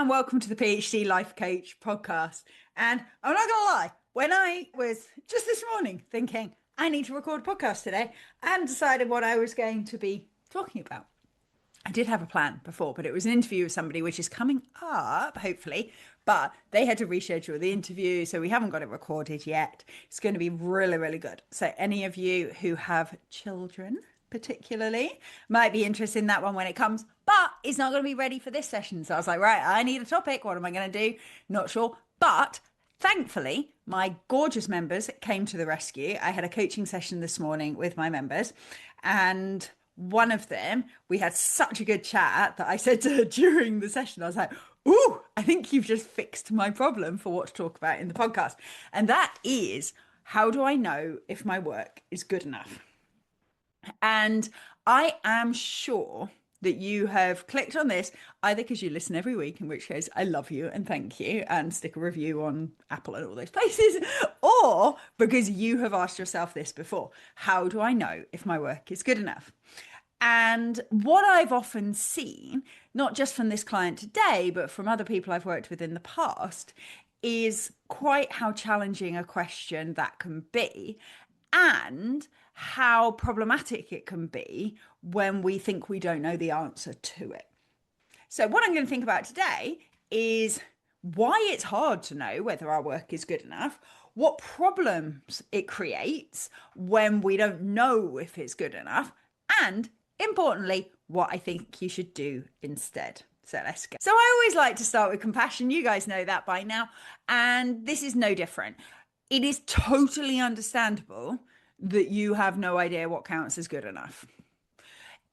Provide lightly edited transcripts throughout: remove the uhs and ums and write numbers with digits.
and welcome to the PhD Life Coach podcast. And I'm not going to lie, when I was just this morning thinking, I need to record a podcast today, I hadn't decided what I was going to be talking about. I did have a plan before, but it was an interview with somebody which is coming up, hopefully, but they had to reschedule the interview, so we haven't got it recorded yet. It's going to be really, really good. So any of you who have children, particularly, might be interested in that one when it comes, but it's not going to be ready for this session. So I was like, right, I need a topic. What am I going to do? Not sure. But thankfully, my gorgeous members came to the rescue. I had a coaching session this morning with my members, and one of them, we had such a good chat that I said to her during the session, I was like, ooh, I think you've just fixed my problem for what to talk about in the podcast. And that is, how do I know if my work is good enough? And I am sure that you have clicked on this either because you listen every week, in which case I love you and thank you, and stick a review on Apple and all those places, or because you have asked yourself this before: how do I know if my work is good enough? And what I've often seen, not just from this client today, but from other people I've worked with in the past, is quite how challenging a question that can be, and how problematic it can be when we think we don't know the answer to it. So what I'm going to think about today is why it's hard to know whether our work is good enough, what problems it creates when we don't know if it's good enough, and importantly, what I think you should do instead. So let's go. So I always like to start with compassion. You guys know that by now. And this is no different. It is totally understandable that you have no idea what counts as good enough.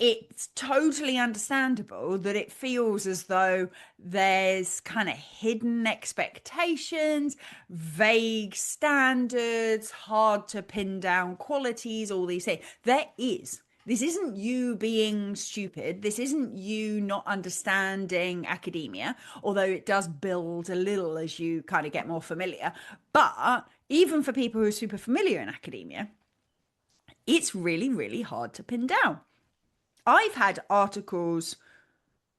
It's totally understandable that it feels as though there's kind of hidden expectations, vague standards, hard to pin down qualities, all these things. There is. This isn't you being stupid. This isn't you not understanding academia, although it does build a little as you kind of get more familiar. But even for people who are super familiar in academia, it's really, really hard to pin down. I've had articles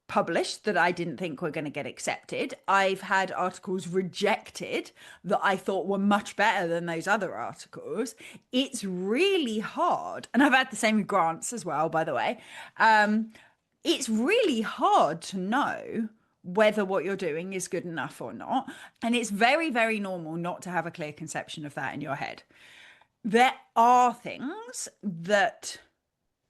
published that I didn't think were going to get accepted. I've had articles rejected that I thought were much better than those other articles. It's really hard. And I've had the same with grants as well, by the way. It's really hard to know whether what you're doing is good enough or not. And it's very, very normal not to have a clear conception of that in your head. There are things that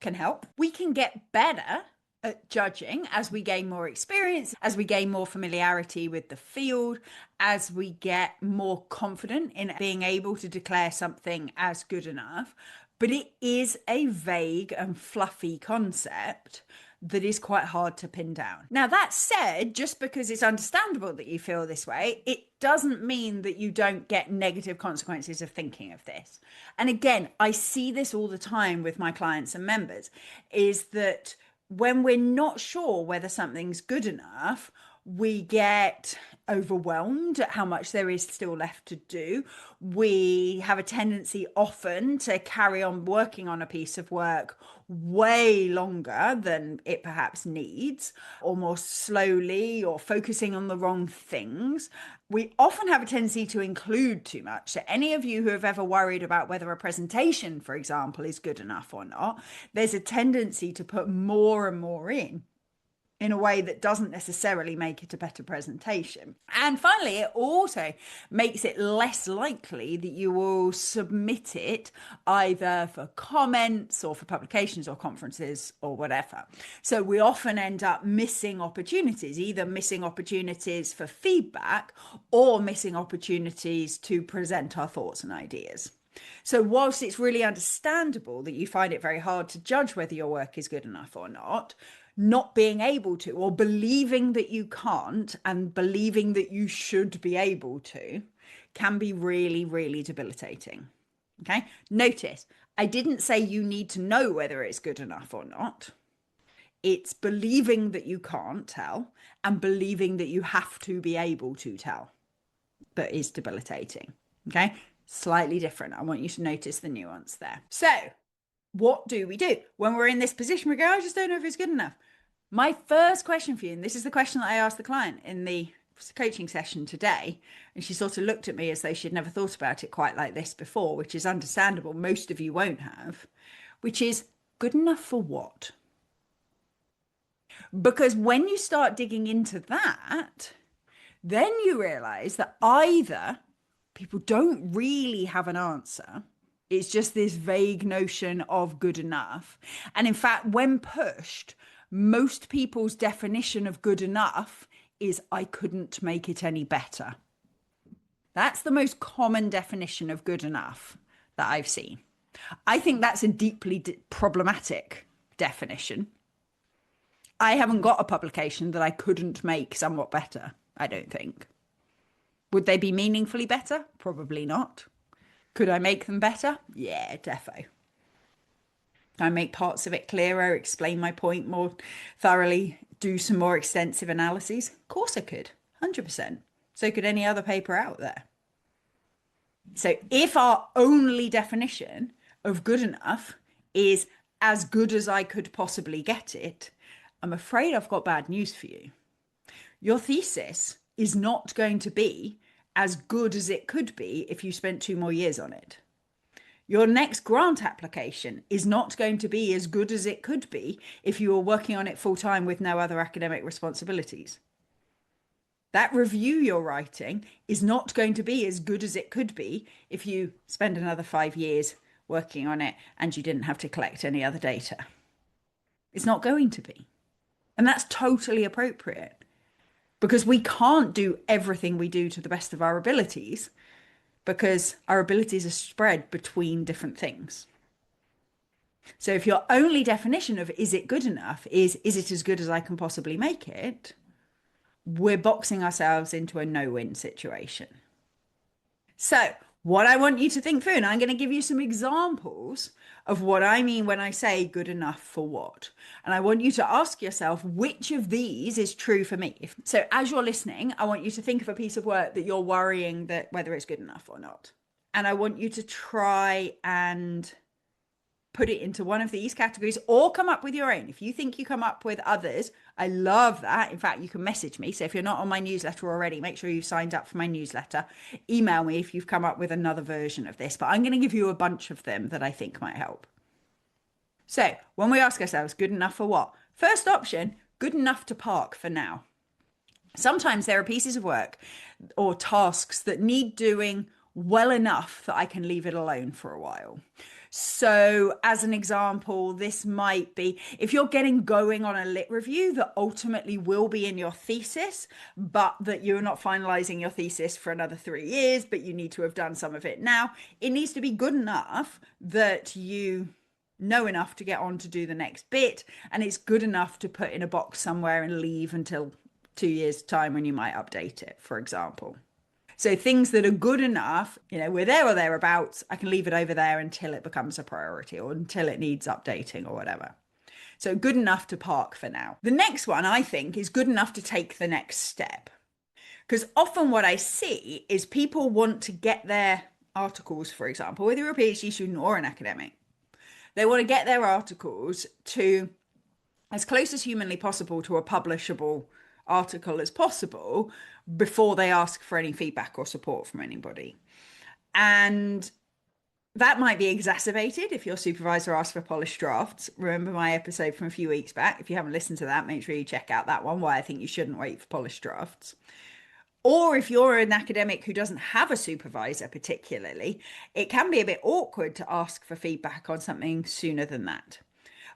can help. We can get better at judging as we gain more experience, as we gain more familiarity with the field, as we get more confident in being able to declare something as good enough. But it is a vague and fluffy concept that is quite hard to pin down. Now, that said, just because it's understandable that you feel this way, it doesn't mean that you don't get negative consequences of thinking of this. And again, I see this all the time with my clients and members, is that when we're not sure whether something's good enough, we get overwhelmed at how much there is still left to do. We have a tendency often to carry on working on a piece of work way longer than it perhaps needs, or more slowly, or focusing on the wrong things. We often have a tendency to include too much. So any of you who have ever worried about whether a presentation, for example, is good enough or not, there's a tendency to put more and more in a way that doesn't necessarily make it a better presentation. And finally, it also makes it less likely that you will submit it either for comments or for publications or conferences or whatever. So we often end up missing opportunities, either missing opportunities for feedback or missing opportunities to present our thoughts and ideas. So whilst it's really understandable that you find it very hard to judge whether your work is good enough or not being able to, or believing that you can't and believing that you should be able to, can be really, really debilitating. Okay. Notice, I didn't say you need to know whether it's good enough or not. It's believing that you can't tell and believing that you have to be able to tell that is debilitating. Okay. Slightly different. I want you to notice the nuance there. So what do we do when we're in this position? We go, I just don't know if it's good enough. My first question for you, and this is the question that I asked the client in the coaching session today, and she sort of looked at me as though she'd never thought about it quite like this before, which is understandable. Most of you won't have, which is good enough for what? Because when you start digging into that, then you realize that either people don't really have an answer, it's just this vague notion of good enough. And in fact, when pushed, most people's definition of good enough is I couldn't make it any better. That's the most common definition of good enough that I've seen. I think that's a deeply problematic definition. I haven't got a publication that I couldn't make somewhat better, I don't think. Would they be meaningfully better? Probably not. Could I make them better? Yeah, defo. Can I make parts of it clearer, explain my point more thoroughly, do some more extensive analyses? Of course I could, 100%. So could any other paper out there. So if our only definition of good enough is as good as I could possibly get it, I'm afraid I've got bad news for you. Your thesis is not going to be as good as it could be if you spent 2 more years on it. Your next grant application is not going to be as good as it could be if you were working on it full time with no other academic responsibilities. That review you're writing is not going to be as good as it could be if you spend another 5 years working on it and you didn't have to collect any other data. It's not going to be. And that's totally appropriate because we can't do everything we do to the best of our abilities because our abilities are spread between different things. So if your only definition of is it good enough is it as good as I can possibly make it, we're boxing ourselves into a no-win situation. So what I want you to think through, and I'm going to give you some examples of what I mean when I say good enough for what. And I want you to ask yourself, which of these is true for me? So as you're listening, I want you to think of a piece of work that you're worrying that whether it's good enough or not. And I want you to try and put it into one of these categories or come up with your own. If you think you come up with others, I love that. In fact, you can message me. So if you're not on my newsletter already, make sure you've signed up for my newsletter. Email me if you've come up with another version of this, but I'm going to give you a bunch of them that I think might help. So when we ask ourselves, good enough for what? First option, good enough to park for now. Sometimes there are pieces of work or tasks that need doing well enough that I can leave it alone for a while. So as an example, this might be if you're getting going on a lit review that ultimately will be in your thesis, but that you're not finalizing your thesis for another 3 years, but you need to have done some of it now. It needs to be good enough that you know enough to get on to do the next bit. And it's good enough to put in a box somewhere and leave until 2 years' time when you might update it, for example. So things that are good enough, we're there or thereabouts, I can leave it over there until it becomes a priority or until it needs updating or whatever. So good enough to park for now. The next one, I think, is good enough to take the next step. Because often what I see is people want to get their articles, for example, whether you're a PhD student or an academic, they want to get their articles to as close as humanly possible to a publishable article as possible before they ask for any feedback or support from anybody. And that might be exacerbated if your supervisor asks for polished drafts. Remember my episode from a few weeks back? If you haven't listened to that, make sure you check out that one, why I think you shouldn't wait for polished drafts. Or if you're an academic who doesn't have a supervisor particularly, it can be a bit awkward to ask for feedback on something sooner than that.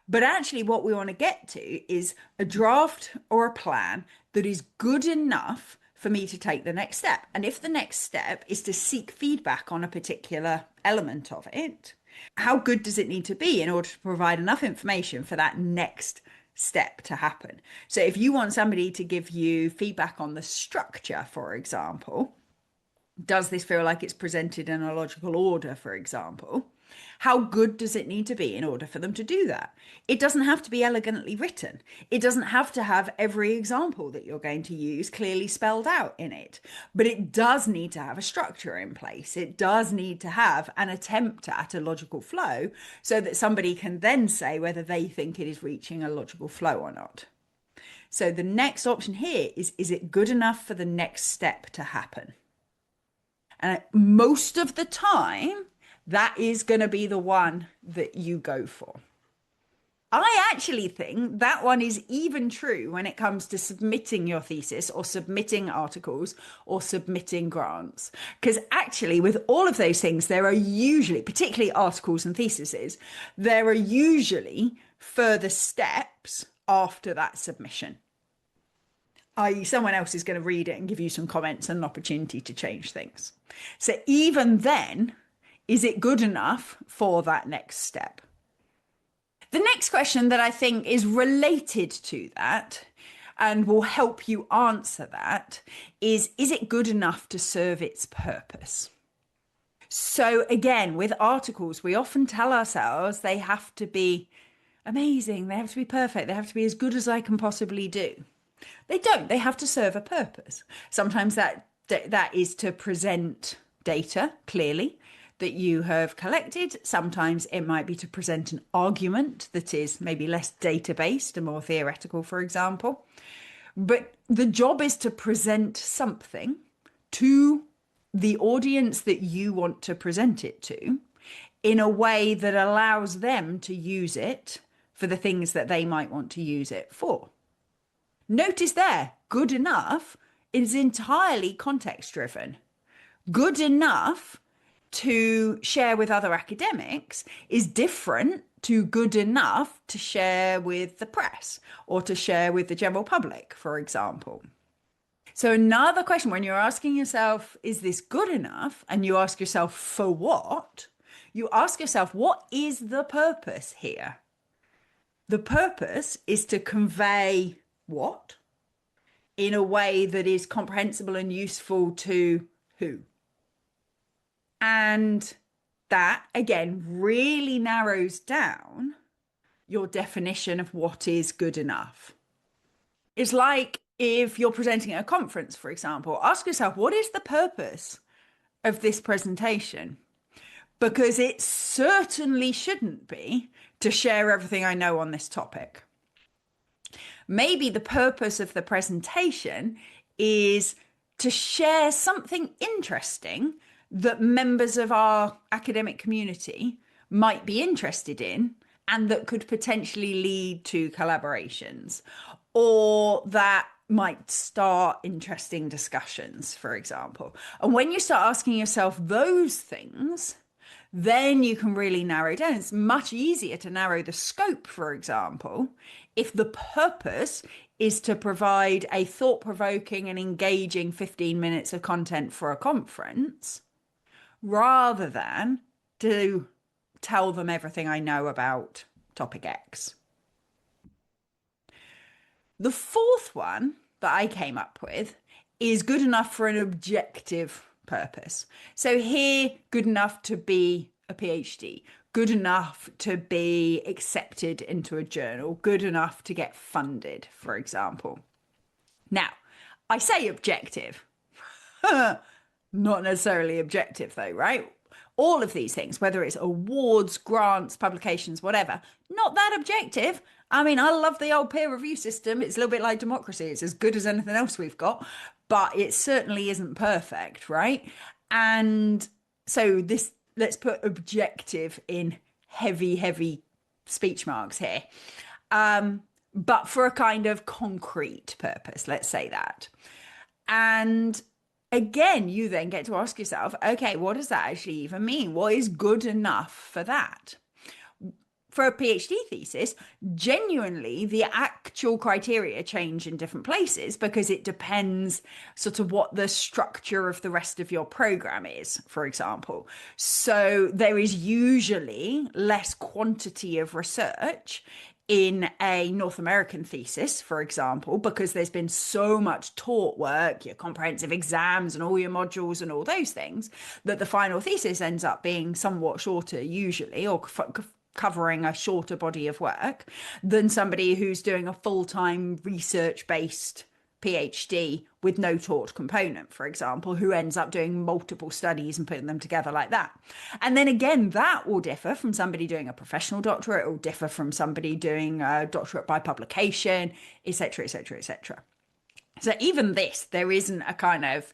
But actually what we want to get to is a draft or a plan that is good enough for me to take the next step. And if the next step is to seek feedback on a particular element of it, how good does it need to be in order to provide enough information for that next step to happen? So if you want somebody to give you feedback on the structure, for example, does this feel like it's presented in a logical order, for example? How good does it need to be in order for them to do that? It doesn't have to be elegantly written. It doesn't have to have every example that you're going to use clearly spelled out in it, but it does need to have a structure in place. It does need to have an attempt at a logical flow so that somebody can then say whether they think it is reaching a logical flow or not. So the next option here is it good enough for the next step to happen? And most of the time, that is going to be the one that you go for. I actually think that one is even true when it comes to submitting your thesis or submitting articles or submitting grants. Because actually, with all of those things, there are usually, particularly articles and theses, there are usually further steps after that submission. I.e., someone else is going to read it and give you some comments and an opportunity to change things. So even then, is it good enough for that next step? The next question that I think is related to that and will help you answer that is it good enough to serve its purpose? So again, with articles, we often tell ourselves they have to be amazing, they have to be perfect, they have to be as good as I can possibly do. They don't, they have to serve a purpose. Sometimes that is to present data clearly that you have collected. Sometimes it might be to present an argument that is maybe less data-based and more theoretical, for example. But the job is to present something to the audience that you want to present it to in a way that allows them to use it for the things that they might want to use it for. Notice there, good enough is entirely context driven. Good enough to share with other academics is different to good enough to share with the press or to share with the general public, for example. So another question, when you're asking yourself, is this good enough? And you ask yourself, for what? You ask yourself, what is the purpose here? The purpose is to convey what in a way that is comprehensible and useful to who? And that, again, really narrows down your definition of what is good enough. It's like if you're presenting at a conference, for example, ask yourself, what is the purpose of this presentation? Because it certainly shouldn't be to share everything I know on this topic. Maybe the purpose of the presentation is to share something interesting that members of our academic community might be interested in and that could potentially lead to collaborations or that might start interesting discussions, for example. And when you start asking yourself those things, then you can really narrow down. It's much easier to narrow the scope, for example, if the purpose is to provide a thought-provoking and engaging 15 minutes of content for a conference, rather than to tell them everything I know about topic X. The fourth one that I came up with is good enough for an objective purpose. So here, good enough to be a PhD, good enough to be accepted into a journal, good enough to get funded, for example. Now, I say objective, not necessarily objective though, right? All of these things, whether it's awards, grants, publications, whatever, not that objective. I mean, I love the old peer review system. It's a little bit like democracy. It's as good as anything else we've got, but it certainly isn't perfect, right? And so this, let's put objective in heavy speech marks here. But for a kind of concrete purpose, let's say that. And again, you then get to ask yourself, okay, what does that actually even mean? What is good enough for that? For a PhD thesis, genuinely, the actual criteria change in different places because it depends sort of what the structure of the rest of your program is, for example. So there is usually less quantity of research in a North American thesis, for example, because there's been so much taught work, your comprehensive exams and all your modules and all those things, that the final thesis ends up being somewhat shorter usually, or covering a shorter body of work than somebody who's doing a full-time research-based PhD with no taught component, for example, who ends up doing multiple studies and putting them together like that. And then again, that will differ from somebody doing a professional doctorate, it will differ from somebody doing a doctorate by publication, etc., etc., etc. So even this, there isn't a kind of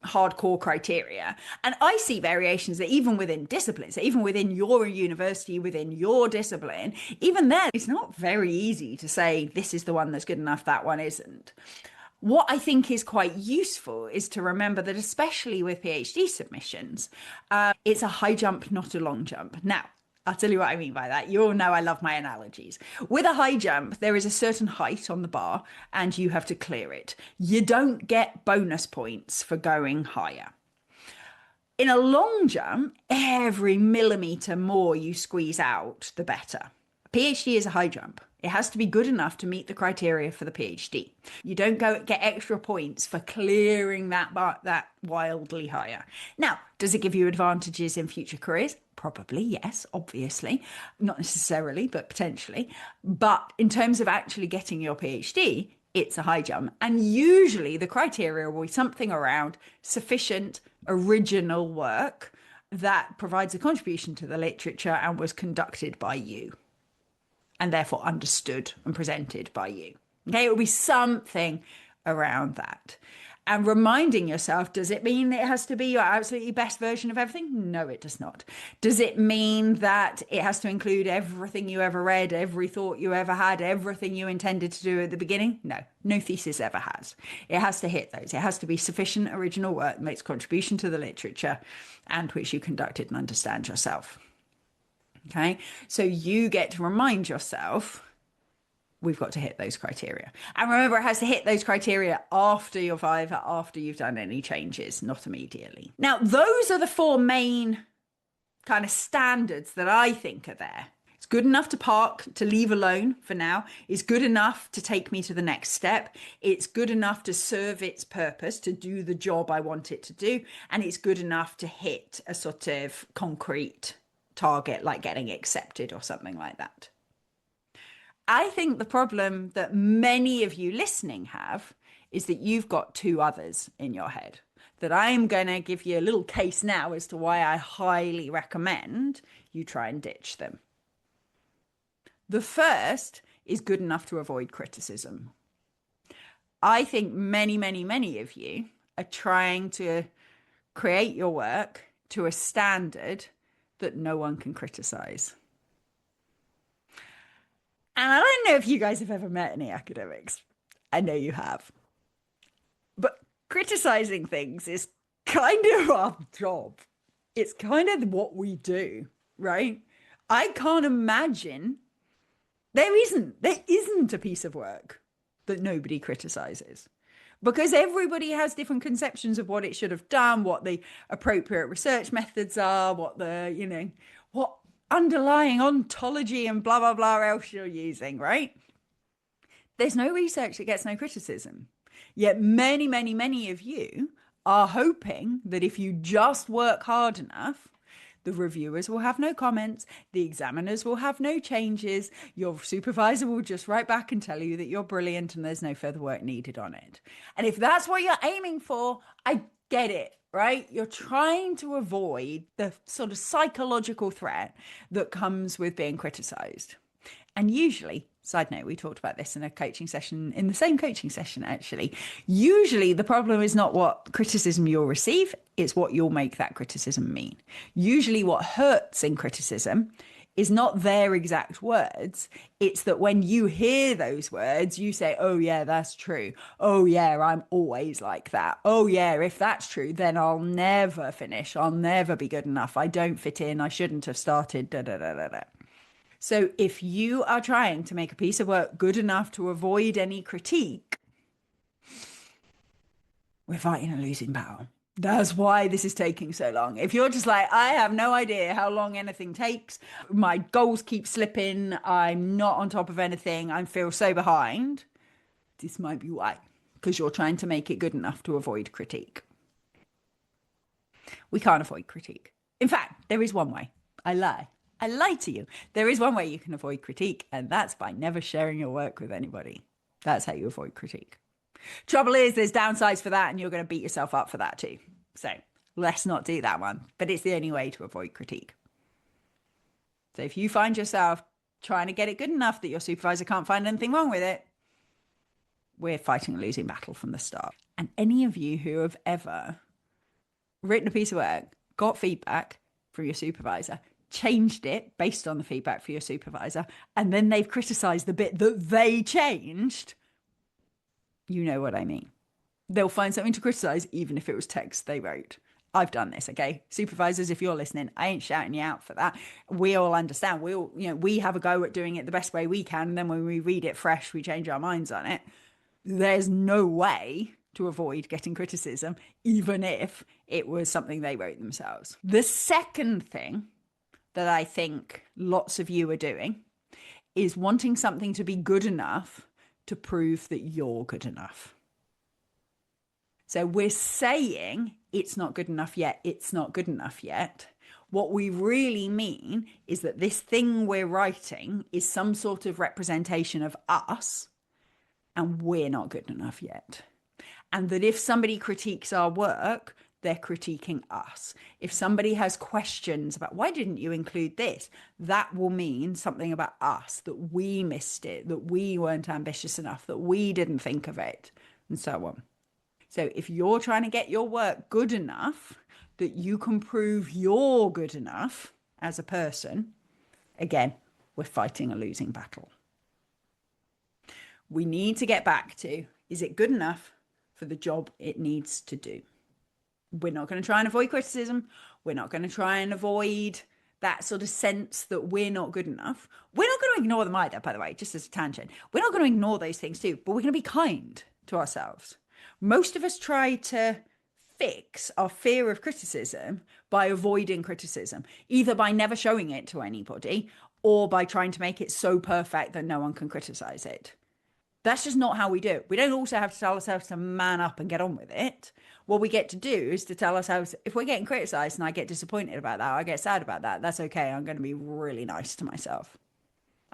hardcore criteria. And I see variations that even within disciplines, even within your university, within your discipline, even there, it's not very easy to say this is the one that's good enough, that one isn't. What I think is quite useful is to remember that, especially with PhD submissions, it's a high jump, not a long jump. Now, I'll tell you what I mean by that. You all know I love my analogies. With a high jump, there is a certain height on the bar and you have to clear it. You don't get bonus points for going higher. In a long jump, every millimeter more you squeeze out, the better. PhD is a high jump. It has to be good enough to meet the criteria for the PhD. You don't get extra points for clearing that wildly higher. Now, does it give you advantages in future careers? Probably, yes, obviously. Not necessarily, but potentially. But in terms of actually getting your PhD, it's a high jump. And usually the criteria will be something around sufficient original work that provides a contribution to the literature and was conducted by you, and therefore understood and presented by you. Okay, it will be something around that. And reminding yourself, does it mean it has to be your absolutely best version of everything? No, it does not. Does it mean that it has to include everything you ever read, every thought you ever had, everything you intended to do at the beginning? No, no thesis ever has. It has to hit those. It has to be sufficient original work that makes contribution to the literature and which you conducted and understand yourself. Okay, so you get to remind yourself, we've got to hit those criteria. And remember, it has to hit those criteria after your Viva, after you've done any changes, not immediately. Now, those are the four main kind of standards that I think are there. It's good enough to park, to leave alone for now. It's good enough to take me to the next step. It's good enough to serve its purpose, to do the job I want it to do. And it's good enough to hit a sort of concrete target, like getting accepted or something like that. I think the problem that many of you listening have is that you've got two others in your head, that I'm going to give you a little case now as to why I highly recommend you try and ditch them. The first is good enough to avoid criticism. I think many, many, many of you are trying to create your work to a standard that no one can criticize. And I don't know if you guys have ever met any academics. I know you have. But criticizing things is kind of our job. It's kind of what we do, right? I can't imagine there isn't a piece of work that nobody criticizes, because everybody has different conceptions of what it should have done, what the appropriate research methods are, what what underlying ontology and blah, blah, blah else you're using, right? There's no research that gets no criticism. Yet many, many, many of you are hoping that if you just work hard enough, the reviewers will have no comments, the examiners will have no changes, your supervisor will just write back and tell you that you're brilliant and there's no further work needed on it. And if that's what you're aiming for, I get it, right? You're trying to avoid the sort of psychological threat that comes with being criticized. And usually, side note, we talked about this in a coaching session, in the same coaching session, actually. Usually the problem is not what criticism you'll receive, it's what you'll make that criticism mean. Usually what hurts in criticism is not their exact words. It's that when you hear those words, you say, oh yeah, that's true. Oh yeah, I'm always like that. Oh yeah, if that's true, then I'll never finish. I'll never be good enough. I don't fit in. I shouldn't have started. Da, da, da, da, da. So if you are trying to make a piece of work good enough to avoid any critique, we're fighting a losing battle. That's why this is taking so long. If you're just like, I have no idea how long anything takes, my goals keep slipping, I'm not on top of anything, I feel so behind, this might be why, because you're trying to make it good enough to avoid critique. We can't avoid critique. In fact, there is one way. I lie to you. There is one way you can avoid critique, and that's by never sharing your work with anybody. That's how you avoid critique. Trouble is, there's downsides for that, and you're going to beat yourself up for that too. So let's not do that one. But it's the only way to avoid critique. So if you find yourself trying to get it good enough that your supervisor can't find anything wrong with it, we're fighting a losing battle from the start. And any of you who have ever written a piece of work, got feedback from your supervisor, changed it based on the feedback for your supervisor, and then they've criticized the bit that they changed, you know what I mean. They'll find something to criticize even if it was text they wrote. I've done this, okay? Supervisors, if you're listening, I ain't shouting you out for that. We all understand. We have a go at doing it the best way we can, and then when we read it fresh, we change our minds on it. There's no way to avoid getting criticism, even if it was something they wrote themselves. The second thing that I think lots of you are doing is wanting something to be good enough to prove that you're good enough. So we're saying it's not good enough yet, it's not good enough yet. What we really mean is that this thing we're writing is some sort of representation of us, and we're not good enough yet. And that if somebody critiques our work, they're critiquing us. If somebody has questions about why didn't you include this, that will mean something about us, that we missed it, that we weren't ambitious enough, that we didn't think of it, and so on. So if you're trying to get your work good enough that you can prove you're good enough as a person, again, we're fighting a losing battle. We need to get back to, is it good enough for the job it needs to do? We're not going to try and avoid criticism. We're not going to try and avoid that sort of sense that we're not good enough. We're not going to ignore them either, by the way, just as a tangent. We're not going to ignore those things too, but we're going to be kind to ourselves. Most of us try to fix our fear of criticism by avoiding criticism, either by never showing it to anybody or by trying to make it so perfect that no one can criticize it. That's just not how we do it. We don't also have to tell ourselves to man up and get on with it. What we get to do is to tell ourselves, if we're getting criticized and I get disappointed about that, I get sad about that, that's okay. I'm going to be really nice to myself.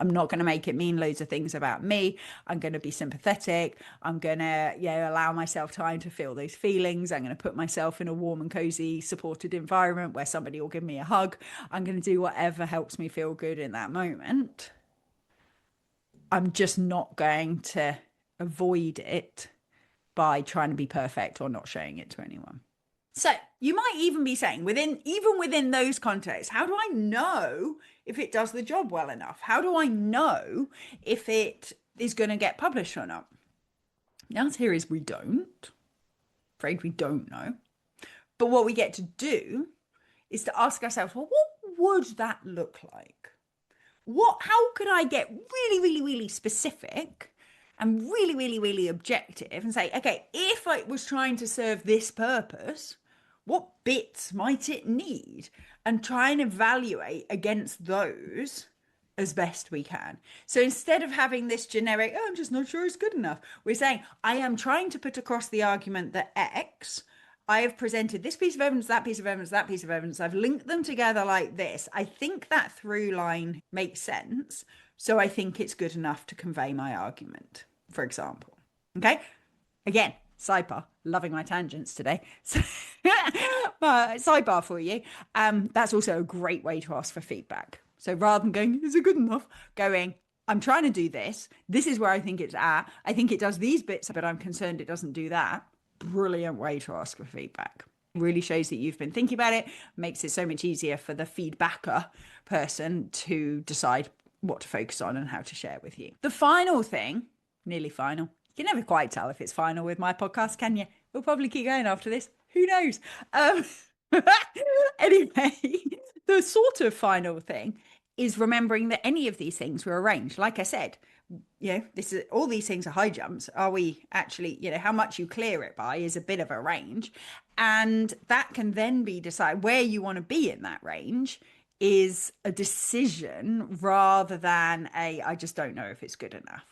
I'm not going to make it mean loads of things about me. I'm going to be sympathetic. I'm going to, allow myself time to feel those feelings. I'm going to put myself in a warm and cozy, supported environment where somebody will give me a hug. I'm going to do whatever helps me feel good in that moment. I'm just not going to avoid it by trying to be perfect or not showing it to anyone. So you might even be saying, even within those contexts, how do I know if it does the job well enough? How do I know if it is going to get published or not? The answer here is we don't. Afraid we don't know. But what we get to do is to ask ourselves, well, what would that look like? How could I get really, really, really specific and really, really, really objective and say, okay, if I was trying to serve this purpose, what bits might it need? And try and evaluate against those as best we can. So instead of having this generic, I'm just not sure it's good enough, we're saying, I am trying to put across the argument that X, I have presented this piece of evidence, that piece of evidence, that piece of evidence. I've linked them together like this. I think that through line makes sense. So I think it's good enough to convey my argument, for example. Okay. Again, sidebar, loving my tangents today. Sidebar for you. That's also a great way to ask for feedback. So rather than going, is it good enough? Going, I'm trying to do this. This is where I think it's at. I think it does these bits, but I'm concerned it doesn't do that. Brilliant way to ask for feedback. Really shows that you've been thinking about it, makes it so much easier for the feedbacker person to decide what to focus on and how to share with you. The final thing, nearly final, you can never quite tell if it's final with my podcast, can you? We'll probably keep going after this. Who knows? Anyway, the sort of final thing is remembering that any of these things were arranged. Like I said, all these things are high jumps. Are we actually, how much you clear it by is a bit of a range. And that can then be decided where you want to be in that range is a decision rather than I just don't know if it's good enough.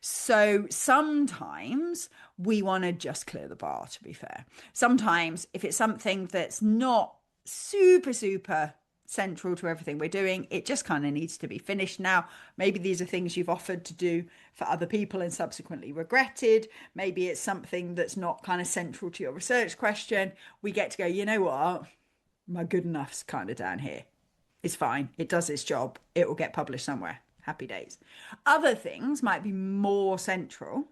So sometimes we want to just clear the bar, to be fair. Sometimes if it's something that's not super, super central to everything we're doing. It just kind of needs to be finished now. Maybe these are things you've offered to do for other people and subsequently regretted. Maybe it's something that's not kind of central to your research question. We get to go, you know what? My good enough's kind of down here. It's fine. It does its job. It will get published somewhere. Happy days. Other things might be more central.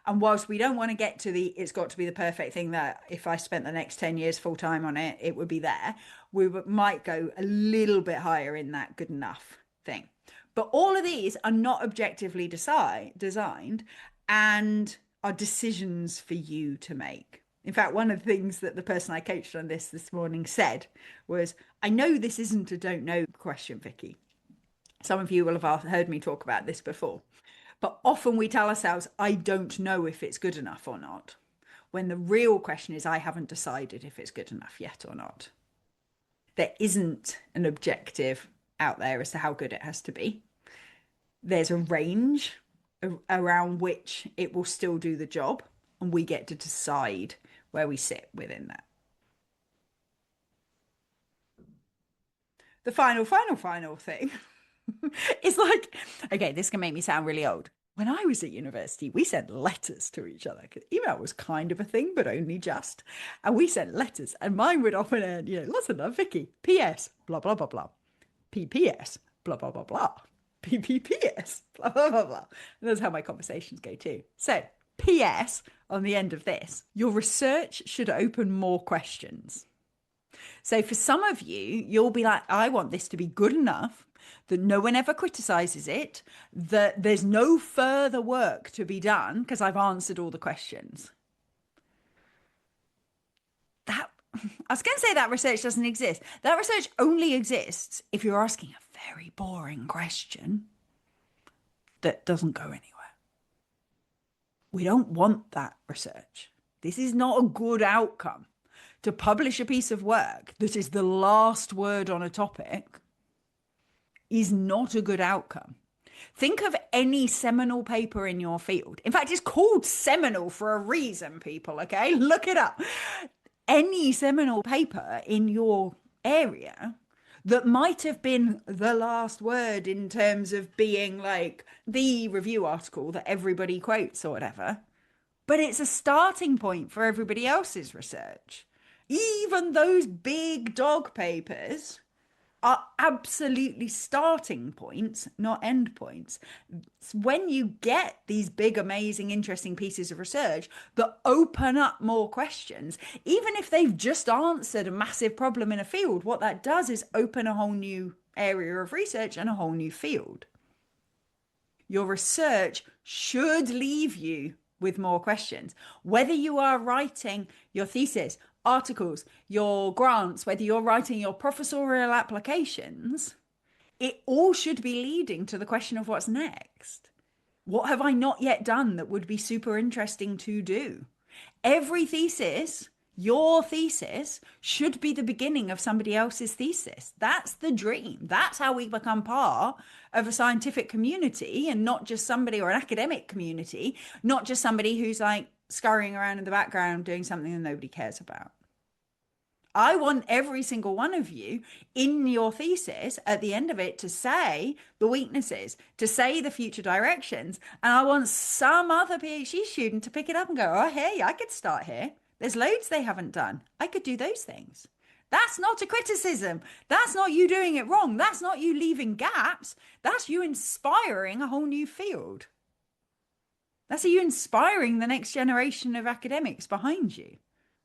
And whilst we don't want to get to the, it's got to be the perfect thing that if I spent the next 10 years full time on it, it would be there. Might go a little bit higher in that good enough thing. But all of these are not objectively designed and are decisions for you to make. In fact, one of the things that the person I coached on this morning said was, I know this isn't a don't know question, Vicky. Some of you will have heard me talk about this before. But often we tell ourselves, I don't know if it's good enough or not. When the real question is, I haven't decided if it's good enough yet or not. There isn't an objective out there as to how good it has to be. There's a range around which it will still do the job, and we get to decide where we sit within that. The final thing is like, okay, this can make me sound really old. When I was at university, we sent letters to each other because email was kind of a thing, but only just. And we sent letters, and mine would often end, lots of love, Vicky. P.S. blah blah blah blah. P.P.S. blah blah blah blah. P.P.P.S. blah blah blah blah. And that's how my conversations go too. So, P.S. on the end of this, your research should open more questions. So for some of you, you'll be like, I want this to be good enough that no one ever criticizes it, that there's no further work to be done because I've answered all the questions. I was going to say that research doesn't exist. That research only exists if you're asking a very boring question that doesn't go anywhere. We don't want that research. This is not a good outcome. To publish a piece of work that is the last word on a topic is not a good outcome. Think of any seminal paper in your field. In fact, it's called seminal for a reason, people, okay? Look it up. Any seminal paper in your area that might have been the last word in terms of being like the review article that everybody quotes or whatever, but it's a starting point for everybody else's research. Even those big dog papers are absolutely starting points, not end points. When you get these big, amazing, interesting pieces of research that open up more questions, even if they've just answered a massive problem in a field, what that does is open a whole new area of research and a whole new field. Your research should leave you with more questions. Whether you are writing your thesis, articles, your grants, whether you're writing your professorial applications, it all should be leading to the question of what's next. What have I not yet done that would be super interesting to do? Every thesis, your thesis, should be the beginning of somebody else's thesis. That's the dream. That's how we become part of a scientific community and not just somebody, or an academic community, not just somebody who's like scurrying around in the background doing something that nobody cares about. I want every single one of you in your thesis at the end of it to say the weaknesses, to say the future directions. And I want some other PhD student to pick it up and go, oh, hey, I could start here. There's loads they haven't done. I could do those things. That's not a criticism. That's not you doing it wrong. That's not you leaving gaps. That's you inspiring a whole new field. That's you inspiring the next generation of academics behind you.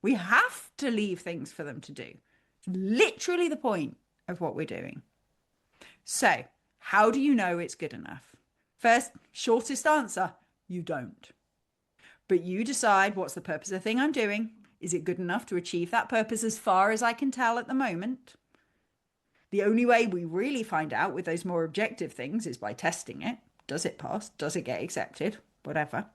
We have to leave things for them to do. It's literally the point of what we're doing. So, how do you know it's good enough? First, shortest answer, you don't. But you decide, what's the purpose of the thing I'm doing? Is it good enough to achieve that purpose as far as I can tell at the moment? The only way we really find out with those more objective things is by testing it. Does it pass? Does it get accepted? Whatever.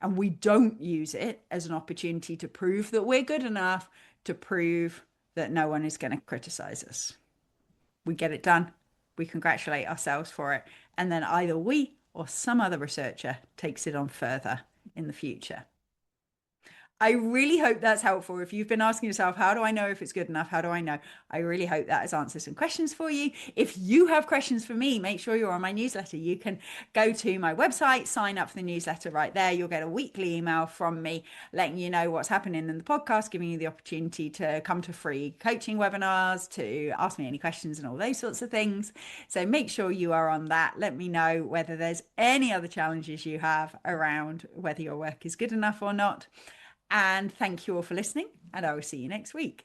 And we don't use it as an opportunity to prove that we're good enough, to prove that no one is going to criticize us. We get it done. We congratulate ourselves for it. And then either we or some other researcher takes it on further in the future. I really hope that's helpful. If you've been asking yourself, how do I know if it's good enough? How do I know? I really hope that has answered some questions for you. If you have questions for me, make sure you're on my newsletter. You can go to my website, sign up for the newsletter right there. You'll get a weekly email from me letting you know what's happening in the podcast, giving you the opportunity to come to free coaching webinars, to ask me any questions and all those sorts of things. So make sure you are on that. Let me know whether there's any other challenges you have around whether your work is good enough or not. And thank you all for listening, and I will see you next week.